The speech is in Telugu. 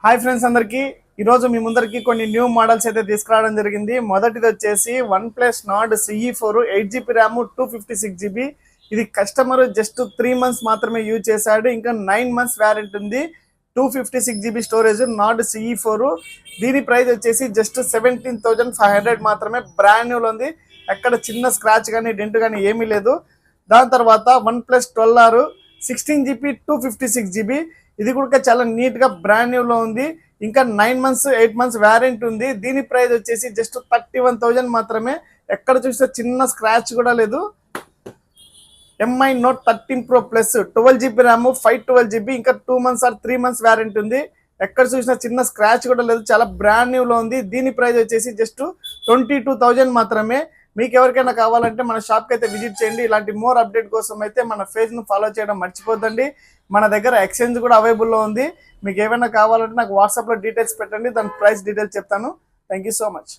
హాయ్ ఫ్రెండ్స్ అందరికీ ఈరోజు మీ ముందరికి కొన్ని న్యూ మోడల్స్ అయితే తీసుకురావడం జరిగింది. మొదటిది వచ్చేసి OnePlus Nord CE4 8GB RAM 256GB. ఇది కస్టమర్ జస్ట్ 3 months మాత్రమే యూజ్ చేశాడు. ఇంకా 9 months వ్యారంటీ ఉంది. 256GB storage Nord CE4. దీని ప్రైస్ వచ్చేసి జస్ట్ 17,500 మాత్రమే. బ్రాండ్ న్యూలో ఉంది. ఎక్కడ చిన్న స్క్రాచ్ కానీ డెంట్ కానీ ఏమీ లేదు. దాని తర్వాత OnePlus 12R 16GB 256GB. ఇది కూడా చాలా నీట్ గా బ్రాండ్ న్యూ లో ఉంది. ఇంకా 9 months 8 months వ్యారంటీ ఉంది. దీని ప్రైస్ వచ్చేసి జస్ట్ 31,000 మాత్రమే. ఎక్కడ చూస్తే చిన్న స్క్రాచ్ కూడా లేదు. MI Note 13 Pro Plus 12GB RAM 512GB. ఇంకా 2 months or 3 months వ్యారంటీ ఉంది. ఎక్కడ చూసినా చిన్న స్క్రాచ్ కూడా లేదు. చాలా బ్రాండ్ న్యూ లో ఉంది. దీని ప్రైస్ వచ్చేసి జస్ట్ 22,000 మాత్రమే. మీకు ఎవరికైనా కావాలంటే మన షాప్కి అయితే విజిట్ చేయండి. ఇలాంటి మోర్ అప్డేట్ కోసం అయితే మన పేజ్ను ఫాలో చేయడం మర్చిపోద్దండి. మన దగ్గర ఎక్స్చేంజ్ కూడా అవైలబుల్లో ఉంది. మీకు ఏమైనా కావాలంటే నాకు వాట్సాప్లో డీటెయిల్స్ పెట్టండి. దాని ప్రైస్ డీటెయిల్స్ చెప్తాను. Thank you so much.